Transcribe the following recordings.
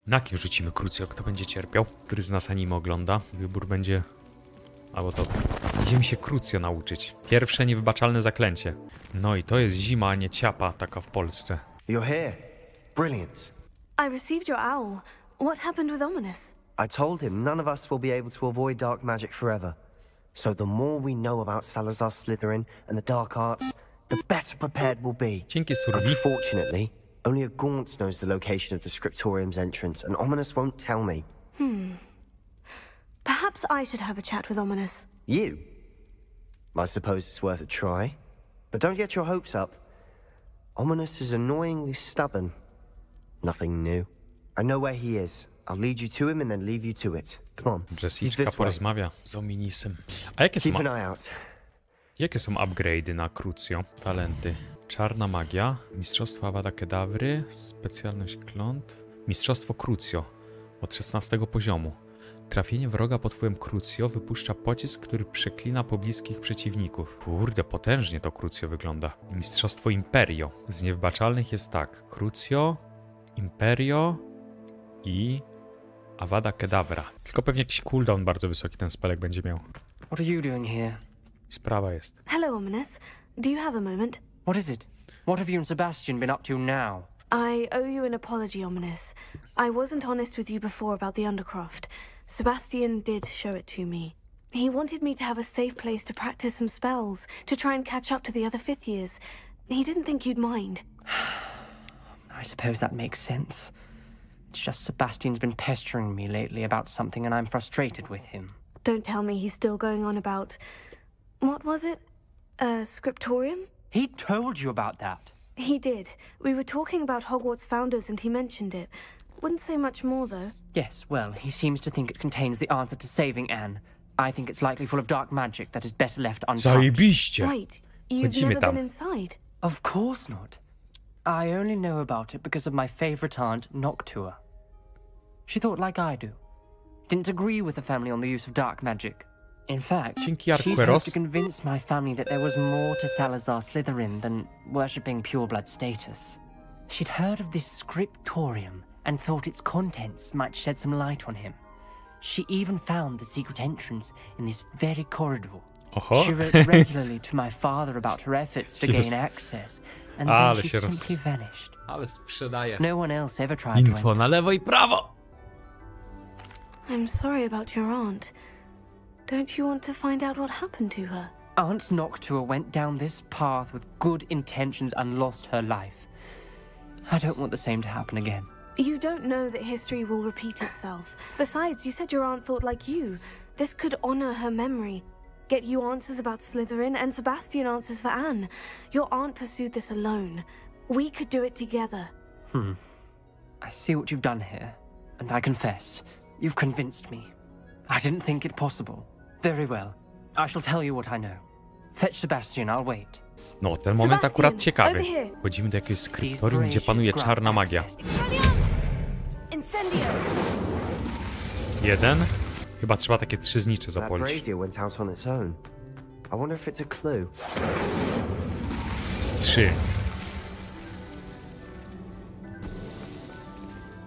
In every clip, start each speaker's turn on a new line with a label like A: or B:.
A: Na kim rzucimy Crucio? Kto będzie cierpiał? Który z nas anime ogląda? Wybór będzie... Albo to... Idziemy się Crucio nauczyć. Pierwsze niewybaczalne zaklęcie. No i to jest zima, a nie ciapa taka w Polsce.
B: You're here. Brilliant.
C: I received your owl. What happened with Ominous?
B: I told him none of us will be able to avoid dark magic forever. So the more we know about Salazar Slytherin and the dark arts, the better prepared we'll be.
A: Dzięki, Surdi.
B: Unfortunately, only a gaunt knows the location of the scriptorium's entrance, and Ominous won't tell me.
C: Perhaps I should have a chat with Ominous.
B: You? I suppose it's worth a try. But don't get your hopes up. Ominous is annoyingly stubborn. Nothing new. I know where he is. I'll lead you to him and then leave you to it. Come on.
A: Jessica porozmawia z Ominisem. A jakie są,
B: Keep an eye out.
A: jakie są upgrade'y na Crucio? Talenty. Czarna magia, mistrzostwo Avada Kedavry, specjalność klątw, mistrzostwo Crucio od 16 poziomu. Trafienie wroga pod wpływem Crucio wypuszcza pocisk, który przeklina pobliskich przeciwników. Kurde, potężnie to Crucio wygląda. Mistrzostwo Imperio. Z niewybaczalnych jest tak. Crucio, Imperio i Avada Kedavra. Tylko pewnie jakiś cooldown bardzo wysoki ten spelek będzie miał.
D: What are you doing here?
A: Sprawa jest.
C: Hello, Ominous. Do you have a moment?
D: What is it? What have you and Sebastian been up to now?
C: I owe you an apology, Ominous. I wasn't honest with you before about the Undercroft. Sebastian did show it to me. He wanted me to have a safe place to practice some spells, to try and catch up to the other fifth years. He didn't think you'd mind.
D: I suppose that makes sense. It's just Sebastian's been pestering me lately about something and I'm frustrated with him.
C: Don't tell me he's still going on about... What was it? Scriptorium?
D: He told you about that?
C: He did. We were talking about Hogwarts founders and he mentioned it. Wouldn't say much more, though.
D: Yes, well, he seems to think it contains the answer to saving Anne. I think it's likely full of dark magic that is better left untouched.
A: Zajebiście!
C: Wait, you've
A: Chodzimy
C: never
A: tam.
C: been inside?
D: Of course not. I only know about it because of my favorite aunt, Noctua. She thought like I do. Didn't agree with the family on the use of dark magic. In fact,
A: Dzięki,
D: she'd
A: Arqueros.
D: hoped to convince my family that there was more to Salazar Slytherin than worshipping pureblood status. She'd heard of this scriptorium and thought its contents might shed some light on him. She even found the secret entrance in this very corridor.
A: Oho.
D: She wrote regularly to my father about her efforts to gain access, and then
A: Ale
D: she
A: się
D: simply vanished.
A: Ale sprzedaje.
D: No one else ever tried to
A: Info
D: enter.
A: na lewo i prawo!
C: I'm sorry about your aunt. Don't you want to find out what happened to her?
D: Aunt Noctua went down this path with good intentions and lost her life. I don't want the same to happen again.
C: You don't know that history will repeat itself. Besides, you said your aunt thought like you. This could honor her memory. Get you answers about Slytherin and Sebastian answers for Anne. Your aunt pursued this alone. We could do it together.
D: I see what you've done here, and I confess, you've convinced me. I didn't think it possible. Very well. I shall tell you what I know. Fetch Sebastian, I'll wait.
A: No, ten moment
C: Sebastian,
A: akurat ciekawy.
C: over here.
A: Wchodzimy do jakiegoś skryptorium, gdzie panuje czarna magia.
C: Incendio!
A: Jeden. Chyba trzeba takie 3 znicze
B: That
A: zapolić.
B: brazier went out on its own. I wonder if it's a clue.
A: 3.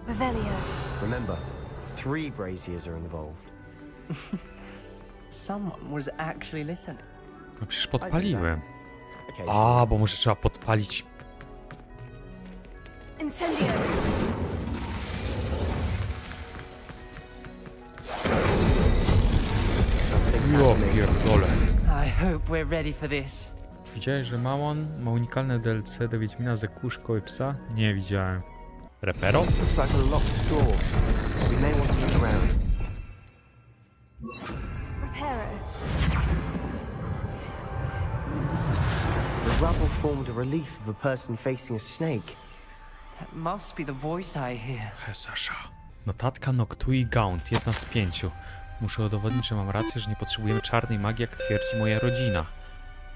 C: Revelio.
B: Remember, 3 braziers are involved.
D: Someone was actually listening.
A: No przecież podpaliłem.
B: Okay.
A: A, bo może trzeba podpalić.
C: Incendio!
A: Jo, pierdolę.
D: I hope we're ready for this.
A: Widziałeś, że Małon ma unikalne DLC do Wiedźmina ze kół Szkoły Psa? Nie widziałem. Repero?
B: Looks like a locked door. We may want to look around.
C: Reparo.
B: The rubble formed a relief of a person facing a snake.
D: That must be the voice I hear.
A: Sasza. Notatka Noctui Gaunt, 1 z 5. Muszę udowodnić, że mam rację, że nie potrzebujemy czarnej magii, jak twierdzi moja rodzina.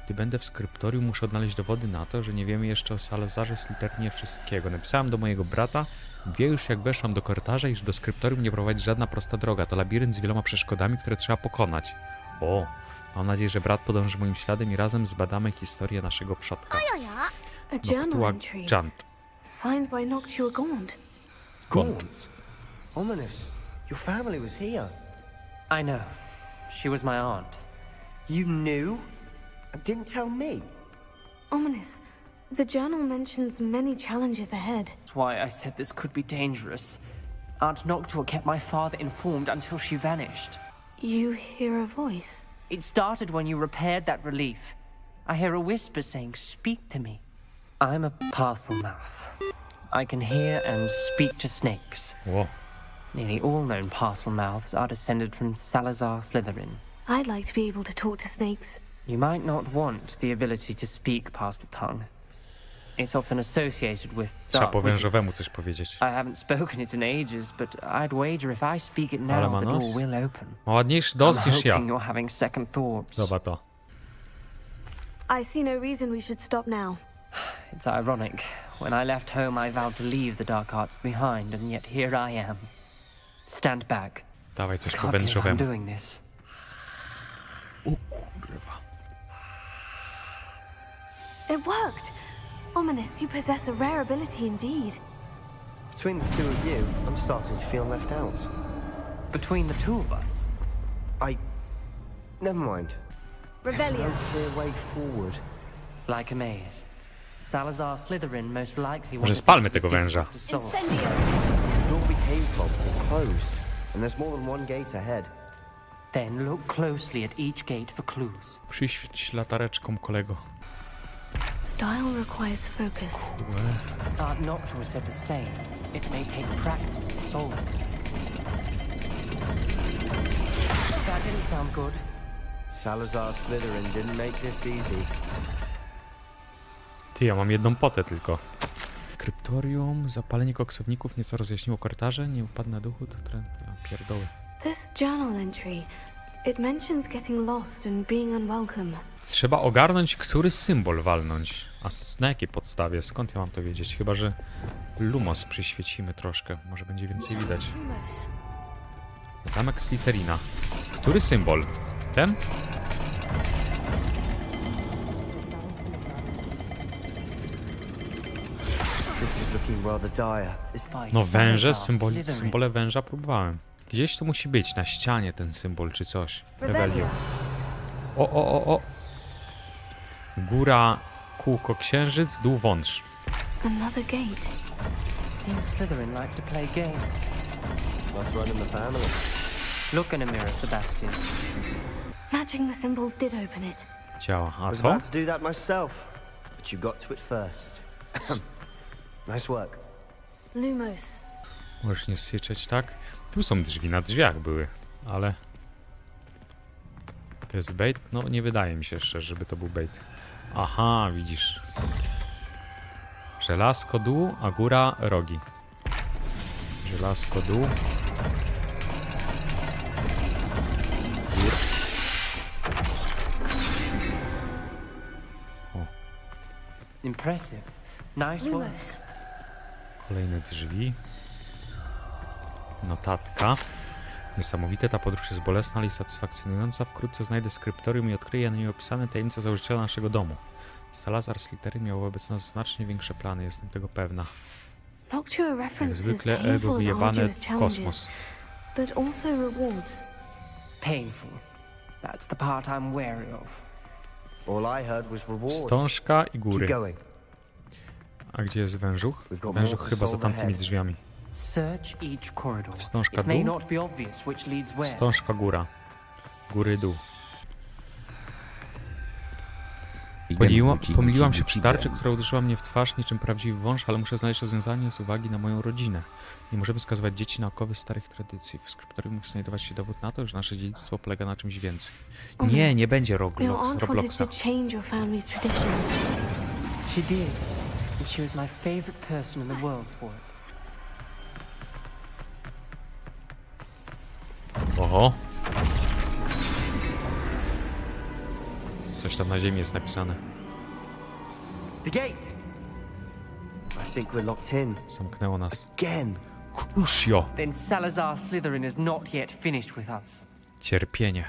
A: Gdy będę w skryptorium, muszę odnaleźć dowody na to, że nie wiemy jeszcze o Salazarze Slytherinie wszystkiego. Napisałem do mojego brata, wie już jak weszłam do korytarza, iż do skryptorium nie prowadzi żadna prosta droga. To labirynt z wieloma przeszkodami, które trzeba pokonać. O, mam nadzieję, że brat podąży moim śladem i razem zbadamy historię naszego przodka.
C: A journal
A: Noctua
C: entry.
A: Gaunt.
C: Signed by Noctua Gaunt.
B: Gaunt? Ominous. Your family was here.
D: I know. She was my aunt.
B: You knew? And didn't tell me?
C: Ominous. The journal mentions many challenges ahead.
D: That's why I said this could be dangerous. Aunt Noctua kept my father informed until she vanished.
C: You hear a voice?
D: It started when you repaired that relief. I hear a whisper saying, "Speak to me." I'm a parcel mouth. I can hear and speak to snakes.
A: Ło.
D: Nearly all known parcel mouths are descended from Salazar Slytherin.
C: I'd like to be able to talk to snakes.
D: You might not want the ability to speak past the tongue. It's often associated with
A: Trzeba
D: dark
A: po wężowemu
D: wizards.
A: coś powiedzieć.
D: I haven't spoken it in ages, but I'd wager if I speak it
A: Ale
D: now,
A: ma
D: the
A: nos.
D: door will open.
A: Ma ładniejszy
D: I'm
A: nos niż ja.
D: hoping you're having second thoughts.
A: Zobacz to.
C: I see no reason we should stop now.
D: It's ironic. When I left home, I vowed to leave the dark arts behind, and yet here I am. Stand back.
A: Dawaj coś po
D: Can't believe I'm
A: wężowemu.
D: doing this.
C: It worked! Ominous, you possess a rare ability indeed.
B: Between the two of you, I'm starting to feel left out.
D: Between the two of us,
B: Never mind. There's
C: Revelio.
B: no clear way forward.
D: like a maze. Salazar Slytherin most likely
A: Może
D: wanted
A: spalmy
D: this to
A: tego
D: be
A: węża.
D: difficult to solve.
C: Incendio!
B: The door we came from is closed, and there's more than one gate ahead.
D: Then look closely at each gate for clues.
A: Przyświeć latareczką, kolego.
C: Dial requires focus.
D: Aunt Noctua said the same. It may take practice to solve it. That didn't sound good.
B: Salazar Slytherin didn't make this easy.
A: Ty, ja mam jedną potę tylko. Kryptorium, zapalenie koksowników nieco rozjaśniło korytarze, nie upadł na duchu, to trend... A, pierdoły.
C: This journal entry. It mentions getting lost and being unwelcome.
A: Trzeba ogarnąć, który symbol walnąć. A na jakiej podstawie? Skąd ja mam to wiedzieć? Chyba że Lumos przyświecimy troszkę. Może będzie więcej widać.
C: Lumos.
A: Zamek Slytherina. Który symbol? Ten?
B: This is looking rather dire.
A: No węże, symbole węża próbowałem. Gdzieś to musi być, na ścianie ten symbol czy coś. Revelio. O. Góra, kółko, księżyc, dół, wąż.
C: Another gate.
D: Seems Slytherin like to play games.
B: Must run in the family.
D: Look in a mirror, Sebastian.
C: Matching the symbols did open it.
A: Działa.
B: I
A: A
B: was
A: co?
B: about to do that myself, but you got to it first. Nice work.
C: Lumos.
A: Możesz nie syczeć, tak? Tu są drzwi, na drzwiach były, ale... To jest bait? No nie wydaje mi się szczerze, żeby to był bait. Aha, widzisz. Żelazko dół, a góra rogi. Żelazko dół. Gór. O,
D: Impressive. Nice work.
C: Lumos.
A: kolejne drzwi. Notatka. Niesamowite, ta podróż jest bolesna, ale i satysfakcjonująca. Wkrótce znajdę skryptorium i odkryję na nim opisane tajemnice założyciela naszego domu. Salazar Slytherin miał wobec nas znacznie większe plany, jestem tego pewna.
C: Noctua
A: Jak
C: references
A: zwykle ego
C: painful and
A: wyjebane
C: arduous
A: w
C: challenges,
A: kosmos.
C: but also rewards.
D: Painful. That's the part I'm wary of.
B: All I heard was rewards.
A: Wstążka i góry.
B: Keep going.
A: A gdzie jest wężuch?
B: We've got
A: Wężuch
B: more to
A: chyba za
B: solve
A: tamtymi
B: ahead.
A: drzwiami.
D: Search each corridor.
A: Wstążka
D: It may
A: dół.
D: not be obvious which leads where.
A: Wstążka góra. Góry dół. Pomyliłam się przy tarczy, która uderzyła mnie w twarz niczym prawdziwy wąż, ale muszę znaleźć rozwiązanie z uwagi na moją rodzinę. Nie możemy skazywać dzieci naukowych starych tradycji. W skryptorium musi znajdować się dowód na to, że nasze dziedzictwo polega na czymś więcej. Nie, nie będzie
C: Your aunt wanted
A: Robloxa.
C: to change your family's traditions.
D: She did. And she was my favorite person in the world for it.
A: Oho. Coś tam na ziemi jest napisane.
B: The gate! I think we're locked in.
A: Zamknęło nas.
B: Again.
A: Crucio.
D: Then Salazar Slytherin is not yet finished with us.
A: Cierpienie.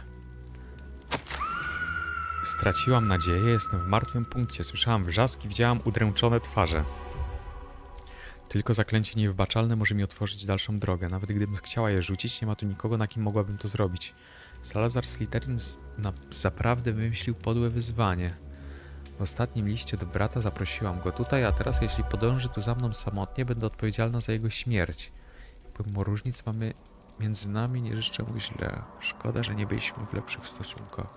A: Straciłam nadzieję, jestem w martwym punkcie. Słyszałam wrzaski, widziałam udręczone twarze. Tylko zaklęcie niewybaczalne może mi otworzyć dalszą drogę. Nawet gdybym chciała je rzucić, nie ma tu nikogo, na kim mogłabym to zrobić. Salazar Slytherin zaprawdę wymyślił podłe wyzwanie. W ostatnim liście do brata zaprosiłam go tutaj, a teraz jeśli podąży tu za mną samotnie, będę odpowiedzialna za jego śmierć. Pomimo różnic między nami, nie życzę mu źle. Szkoda, że nie byliśmy w lepszych stosunkach.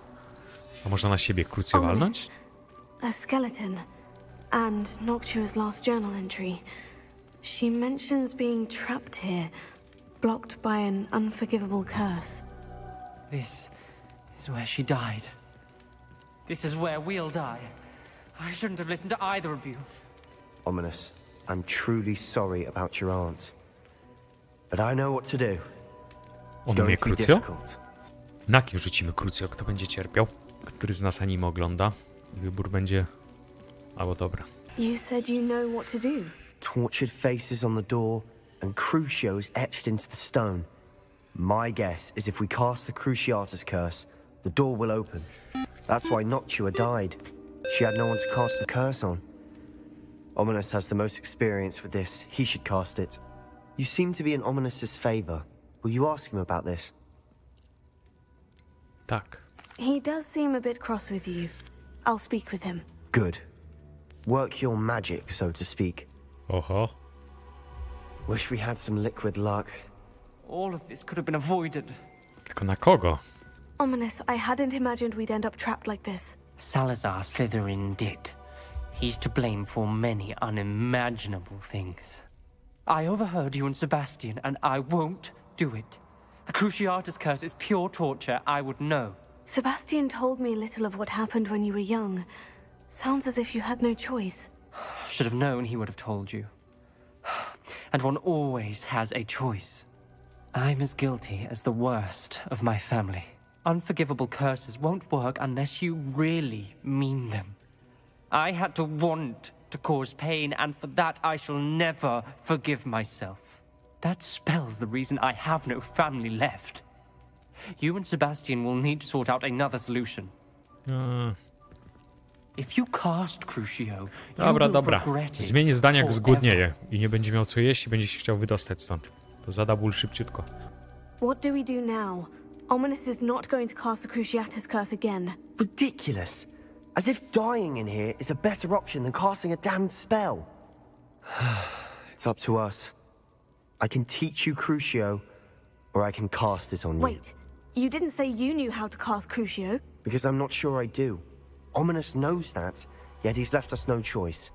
A: A można na siebie Crucio walnąć?
C: A skeleton. And Noctua's last journal entry. She mentions being trapped here, blocked by an unforgivable curse.
D: This is where she died. This is where we'll die. I shouldn't have listened to either of you.
B: Ominous, I'm truly sorry about your aunt. But I know what to do. It's going to be difficult.
A: Na kim rzucimy Crucio? Kto będzie cierpiał? Który z nas anime ogląda? Wybór będzie... albo dobra.
C: You said you know what to do.
B: Tortured faces on the door and Crucio is etched into the stone. My guess is if we cast the CRUCIATUS curse, the door will open. That's why Noctua died. She had no one to cast the curse on. Ominous has the most experience with this. He should cast it. You seem to be in Ominous's favor. Will you ask him about this?
A: Tak.
C: He does seem a bit cross with you. I'll speak with him.
B: Good. Work your magic, so to speak.
A: Oho.
B: Wish we had some liquid luck.
D: All of this could have been avoided.
A: Tylko na kogo?
C: Ominous, I hadn't imagined we'd end up trapped like this.
D: Salazar Slytherin did. He's to blame for many unimaginable things. I overheard you and Sebastian, and I won't do it. The Cruciatus curse is pure torture, I would know.
C: Sebastian told me a little of what happened when you were young. Sounds as if you had no choice.
D: Should have known he would have told you. And one always has a choice. I'm as guilty as the worst of my family. Unforgivable curses won't work unless you really mean them. I had to want to cause pain, and for that I shall never forgive myself. That spells the reason I have no family left. You and Sebastian will need to sort out another solution. If you cast Crucio,
A: Dobra. Zmienię zdania, jak zgłodnieje i nie będzie miał co jeść i będzie się chciał wydostać stąd. To zada ból szybciutko.
C: What do we do now? Ominous is not going to cast the Cruciatus curse again.
B: Ridiculous. As if dying in here is a better option than casting a damned spell. It's up to us. I can teach you Crucio, or I can cast it on you.
C: Wait, you didn't say you knew how to cast Crucio?
B: Because I'm not sure I do. Ominous knows that, yet he's left us no choice.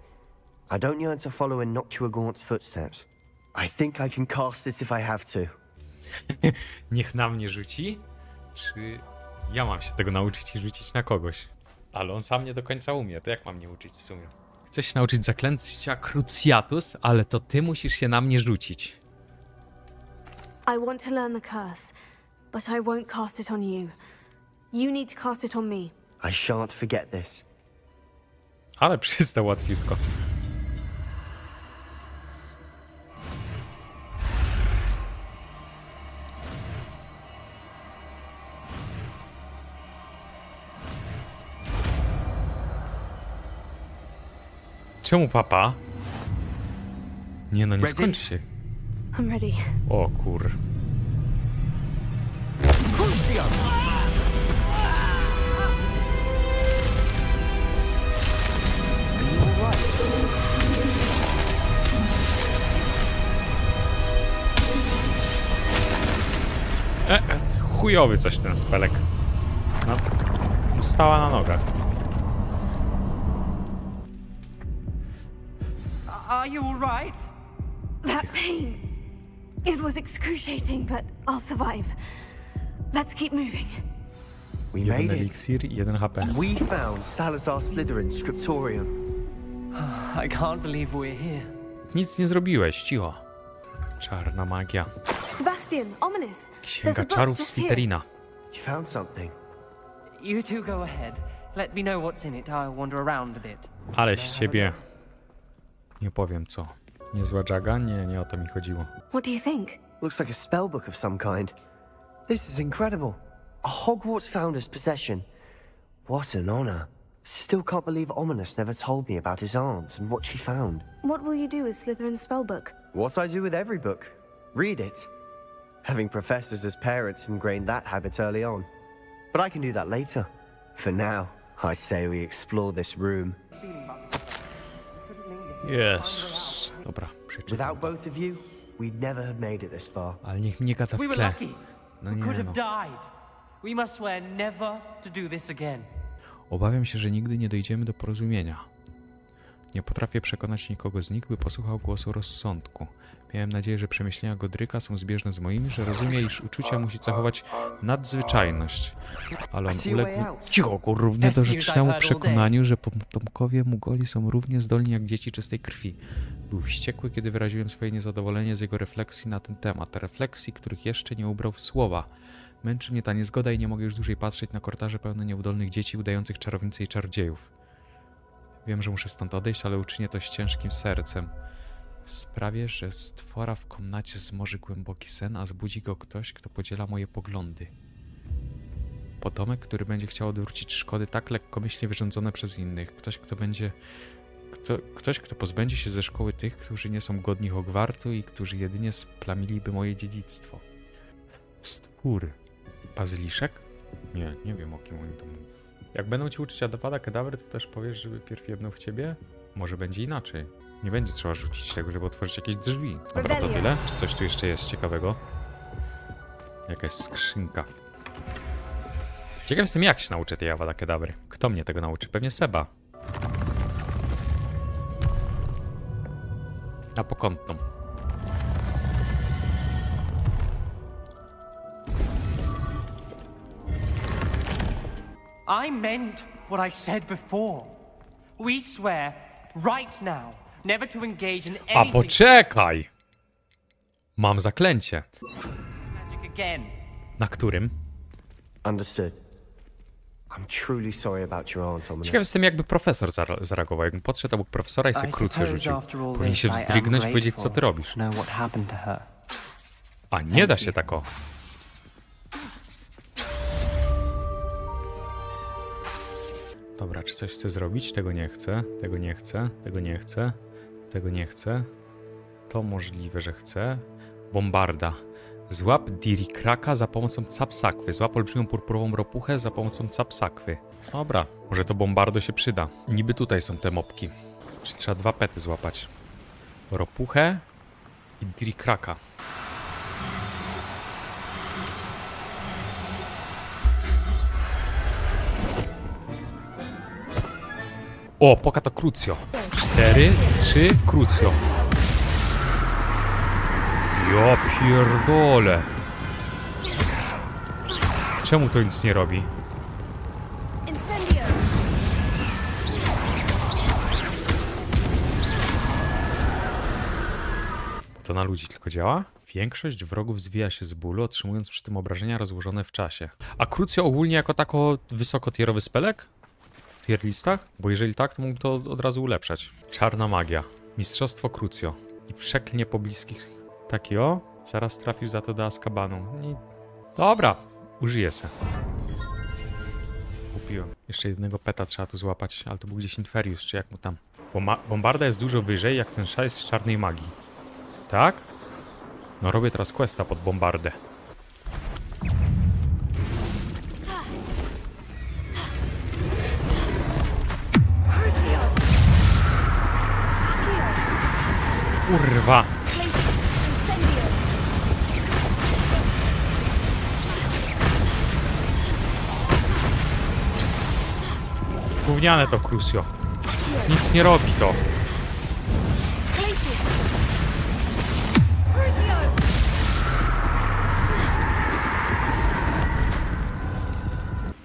B: I don't yearn to follow in Noctua Gaunt's footsteps. I think I can cast it if I have to.
A: Niech na mnie rzuci? Czy ja mam się tego nauczyć i rzucić na kogoś? Ale on sam nie do końca umie, to jak mam mnie uczyć w sumie? Chcę się nauczyć zaklęcia CRUCIATUS, ale to ty musisz się na mnie rzucić.
C: I want to learn the curse, but I won't cast it on you. You need to cast it on me.
B: I shan't forget this.
A: Ale przystał łatwiutko. Czemu papa? Nie no, nie skończy się.
C: I'm ready.
A: O kur... Chujowy coś ten spelek. No, stała na nogach.
D: Are you all right?
C: That pain. It was excruciating, but I'll survive. Let's keep moving.
B: We
A: Jeden
B: made it.
A: eliksir i 1 HP.
B: We found Salazar Slytherin's scriptorium.
D: I can't believe we're here.
A: Nic nie zrobiłeś, cicho. Czarna magia.
C: Sebastian, Ominous.
A: Księga czarów Slytherina.
B: You found something.
D: You two go ahead. Let me know what's in it. I'll wander around a bit.
A: Ale z ciebie... Nie powiem co. Niezła dżaga? Nie o to mi chodziło.
C: What do you think?
B: Looks like a spellbook of some kind. This is incredible. A Hogwarts founder's possession. What an honor. Still can't believe Ominous never told me about his aunt and what she found.
C: What will you do with Slytherin's spellbook?
B: What I do with every book. Read it. Having professors as parents ingrained that habit early on. But I can do that later. For now, I say we explore this room.
A: Yes. Dobra, przeczytam.
B: Without both of you, we'd never have made it this far.
A: Ale niech mnie gada w
D: We were
A: tle.
D: lucky.
A: No
D: We
A: nie
D: could
A: no.
D: have died. We must swear never to do this again.
A: Obawiam się, że nigdy nie dojdziemy do porozumienia. Nie potrafię przekonać nikogo z nich, by posłuchał głosu rozsądku. Miałem nadzieję, że przemyślenia Godryka są zbieżne z moimi, że rozumie, iż uczucia musi zachować nadzwyczajność. Ale on uległ równie dorzecznemu przekonaniu, że potomkowie Mugoli są równie zdolni jak dzieci czystej krwi. Był wściekły, kiedy wyraziłem swoje niezadowolenie z jego refleksji na ten temat. Refleksji, których jeszcze nie ubrał w słowa. Męczy mnie ta niezgoda i nie mogę już dłużej patrzeć na korytarze pełne nieudolnych dzieci udających czarownice i czarodziejów. Wiem, że muszę stąd odejść, ale uczynię to z ciężkim sercem. Sprawię, że stwora w komnacie zmoży głęboki sen, a zbudzi go ktoś, kto podziela moje poglądy. Potomek, który będzie chciał odwrócić szkody tak lekkomyślnie wyrządzone przez innych. Ktoś, kto pozbędzie się ze szkoły tych, którzy nie są godni Hogwartu i którzy jedynie splamiliby moje dziedzictwo. Stwór. Bazyliszek? Nie wiem, o kim oni to mówią. Jak będą ci uczyć Avada Kedavry, to też powiesz, żeby pierw jebnął w ciebie? Może będzie inaczej. Nie będzie trzeba rzucić tego, żeby otworzyć jakieś drzwi. Dobra, to tyle? Czy coś tu jeszcze jest ciekawego? Jakaś skrzynka. Ciekaw jestem, jak się nauczę tej Avada Kedavry. Kto mnie tego nauczy? Pewnie Seba. Na pokątną.
D: I meant what I said before. We swear right now never to engage in
A: A
D: anything
A: poczekaj! Mam zaklęcie.
D: magic again.
A: Na którym?
B: Understood. I'm truly sorry about your aunt, Ominous.
A: Ciekaw jestem, jakby profesor zareagował. Jakbym podszedł obok profesora i sobie krucję rzucił. Powinien się wzdrygnąć i powiedzieć, co ty robisz. A nie da się tak o. Dobra, czy coś chcę zrobić? Tego nie chcę, tego nie chcę, tego nie chcę, tego nie chcę. To możliwe, że chcę. Bombarda. Złap Dirikraka za pomocą capsakwy. Złap olbrzymią purpurową ropuchę za pomocą capsakwy. Dobra, może to bombardo się przyda. Niby tutaj są te mopki. Czy trzeba 2 pety złapać? Ropuchę i Dirikraka. O, poka to Crucio. 4, 3, Crucio. Ja pierdolę. Czemu to nic nie robi? To na ludzi tylko działa? Większość wrogów zwija się z bólu, otrzymując przy tym obrażenia rozłożone w czasie. A Crucio ogólnie jako tako wysokotierowy spelek? W tier listach? Bo jeżeli tak, to mógł to od razu ulepszać. Czarna magia. Mistrzostwo Crucio. I przeklnie pobliskich. Taki o? Zaraz trafisz za to do Azkabanu. Dobra, użyję se. Kupiłem. Jeszcze jednego peta trzeba tu złapać, ale to był gdzieś Inferius, czy jak mu tam. Bombarda jest dużo wyżej, jak ten szajs z czarnej magii. Tak? No robię teraz questa pod bombardę. Kurwa! Gówniane to Crucio. Nic nie robi to.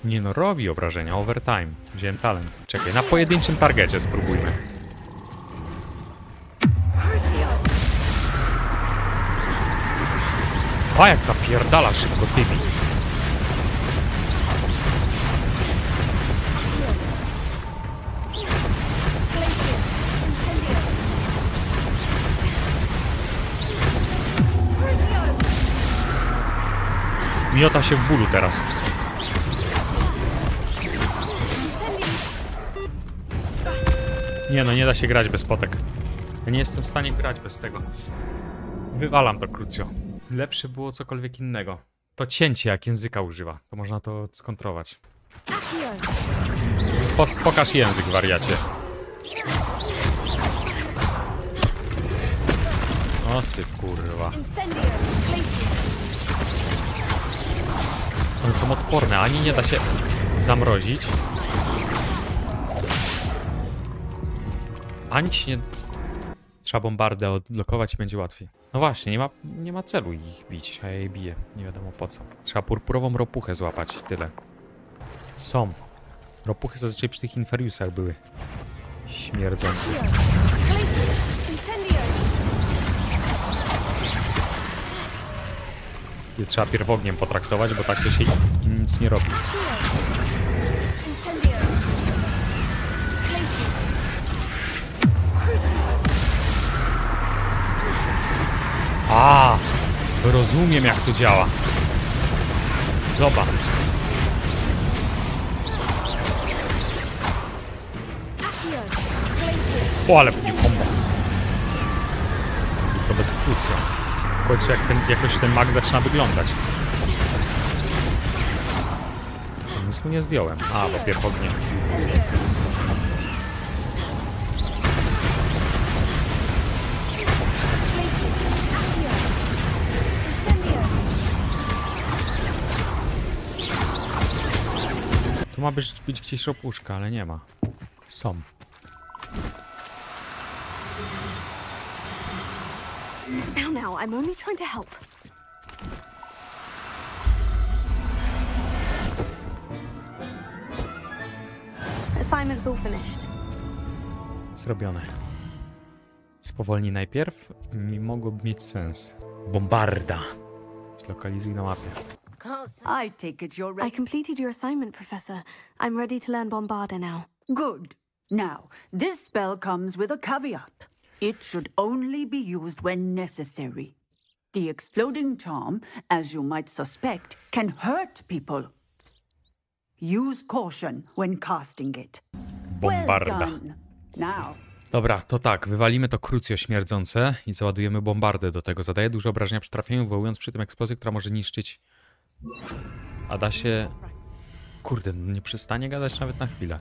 A: Nie no, robi obrażenia. Overtime. Wziąłem talent. Czekaj, na pojedynczym targecie spróbujmy. A jak napierdala szybko tymi. Miota się w bólu teraz. Nie no, nie da się grać bez potek. Ja nie jestem w stanie grać bez tego. Wywalam to, Crucio. Lepsze było cokolwiek innego. To cięcie, jak języka używa. To można to skontrować. Pokaż język, wariacie. O ty kurwa. One są odporne, ani nie da się zamrozić. Ani się nie... Trzeba bombardę odblokować i będzie łatwiej. No właśnie, nie ma celu ich bić, a ja je biję. Nie wiadomo po co. Trzeba purpurową ropuchę złapać i tyle. Są. Ropuchy zazwyczaj przy tych inferiusach były. Śmierdzące. Je trzeba pierw ogniem potraktować, bo tak to się nic nie robi. A, rozumiem jak to działa. Zobacz. O, ale mnie kombo. I to bez Crucio. W końcu jakoś ten mag zaczyna wyglądać. Nic mu nie zdjąłem. A, bo pierw ogniem. Tu ma być gdzieś ropuszka, ale nie ma. Są.
C: Now, I'm only trying to help. Assignment's all finished.
A: Zrobione. Spowolnij najpierw. Mogłoby mieć sens. Bombarda. Zlokalizuj na mapie.
E: I take it you're ready.
C: I completed your assignment, Professor. I'm ready to learn Bombarda now.
E: Good. Now, this spell comes with a caveat. It should only be used when necessary. The exploding charm, as you might suspect, can hurt people. Use caution when casting it.
A: Bombarda.
E: Well done. Now.
A: Dobra, to tak, wywalimy to Crucio śmierdzące i załadujemy bombardę do tego. Zadaje duże obrażenia przy trafieniu, wywołując przy tym eksplozję, która może niszczyć. A da się... Kurde, no nie przestanie gadać nawet na chwilę.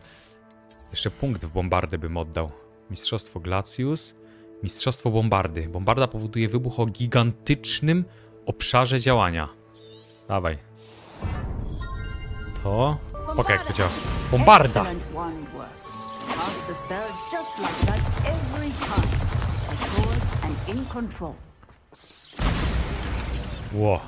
A: Jeszcze punkt w bombardę bym oddał. Mistrzostwo Glacius. Mistrzostwo bombardy. Bombarda powoduje wybuch o gigantycznym obszarze działania. Dawaj. To... Pokaż jak to działa. Bombarda!
E: Excellent wondwork. Cast the spell just like that every time. Assured and in control.
A: Ło.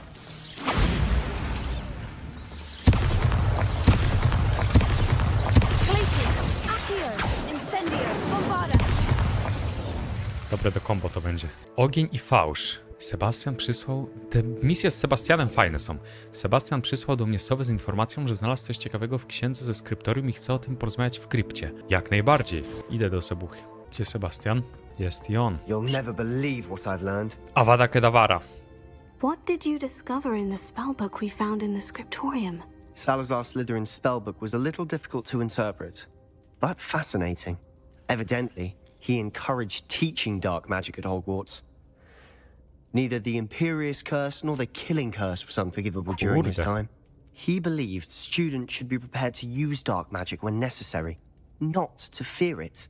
A: Dobre do combo to będzie. Ogień i fałsz. Sebastian przysłał... Te misje z Sebastianem fajne są. Sebastian przysłał do mnie sowę z informacją, że znalazł coś ciekawego w księdze ze skryptorium i chce o tym porozmawiać w krypcie. Jak najbardziej. Idę do Sebuchy. Gdzie Sebastian? Jest i on.
B: You'll never believe what I've learned.
A: Avada Kedavara.
C: What did you discover in the spellbook we found in the scriptorium?
B: Salazar Slytherin's spellbook was a little difficult to interpret, but fascinating. Evidently, he encouraged teaching dark magic at Hogwarts. Neither the Imperious Curse nor the Killing Curse was unforgivable during his time. He believed students should be prepared to use dark magic when necessary, not to fear it.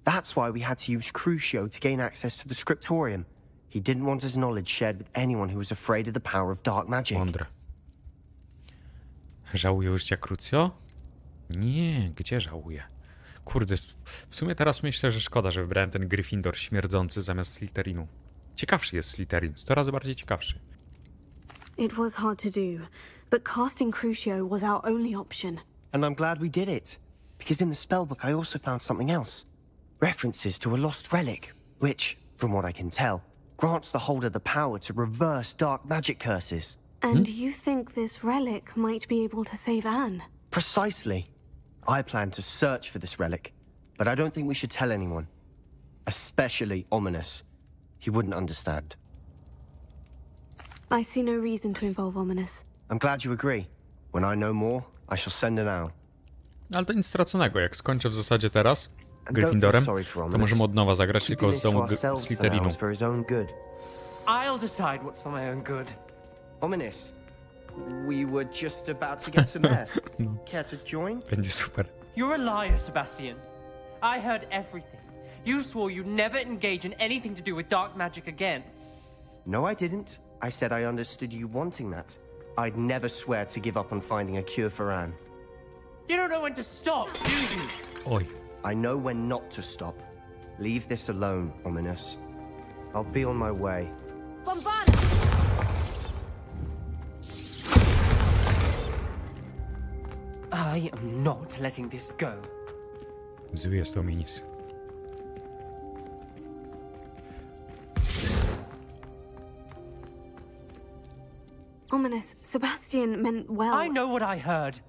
B: That's why we had to use Crucio to gain access to the scriptorium. He didn't want his knowledge shared with anyone who was afraid of the power of dark magic.
A: Mądre. Żałuję użycia Crucio? Nie, gdzie żałuję? Kurde, w sumie teraz myślę, że szkoda, że wybrałem ten Gryffindor śmierdzący zamiast Slytherinu. Ciekawszy jest Slytherin, 100 razy bardziej ciekawszy.
C: It was hard to do, but casting Crucio was our only option.
B: And I'm glad we did it, because in the spellbook I also found something else. References to a lost relic, which, from what I can tell, grants the holder the power to reverse dark magic curses.
C: And you think this relic might be able to save Anne?
B: Precisely. I plan to search for this relic, but I don't think we should tell anyone. Especially Ominous. He wouldn't understand.
C: I see no reason to involve Ominous.
B: I'm glad you agree. When I know more, I shall send an owl.
A: Ale to nic straconego. Jak skończę w zasadzie teraz, Gryffindorem, to możemy od nowa zagrać tylko z domu Slytherinu.
D: I'll decide what's for my own good.
B: Ominous. We were just about to get some air. Care to join?
A: Będzie super.
D: You're a liar, Sebastian. I heard everything. You swore you'd never engage in anything to do with dark magic again.
B: No, I didn't. I said I understood you wanting that. I'd never swear to give up on finding a cure for Anne.
D: You don't know when to stop, do you?
A: Oj.
B: I know when not to stop. Leave this alone, Ominous. I'll be on my way.
D: I am not letting this go.
A: Zły jest Ominis.
C: Ominous, Sebastian meant well.
D: I know what I heard.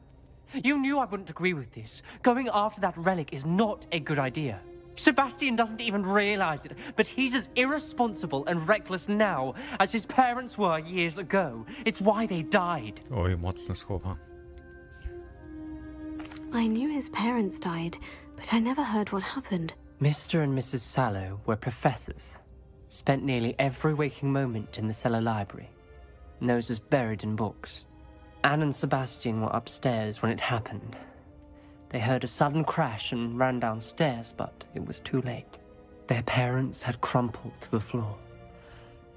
D: You knew I wouldn't agree with this. Going after that relic is not a good idea. Sebastian doesn't even realize it, but he's as irresponsible and reckless now as his parents were years ago. It's why they died.
A: Oj, mocne słowa.
C: I knew his parents died, but I never heard what happened.
D: Mr. and Mrs. Sallow were professors. Spent nearly every waking moment in the cellar library. Noses buried in books. Anne and Sebastian were upstairs when it happened. They heard a sudden crash and ran downstairs, but it was too late. Their parents had crumpled to the floor.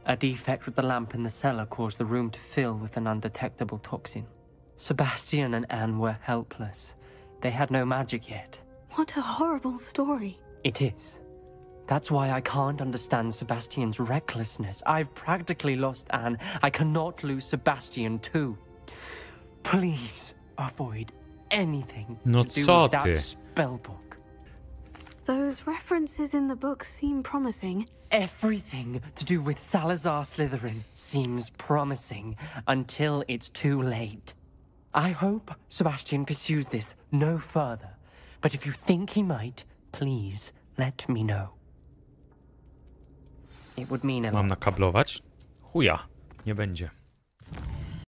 D: A defect with the lamp in the cellar caused the room to fill with an undetectable toxin. Sebastian and Anne were helpless. They had no magic yet.
C: What a horrible story.
D: It is. That's why I can't understand Sebastian's recklessness. I've practically lost Anne. I cannot lose Sebastian too. Please avoid anything
A: No
D: to do
A: co
D: with that
A: ty?
D: spellbook.
C: Those references in the book seem promising.
D: Everything to do with Salazar Slytherin seems promising until it's too late. I hope Sebastian pursues this no further, but if you think he might, please let me know. It would mean a
A: Mam
D: lot.
A: nakablować? Chuja, nie będzie.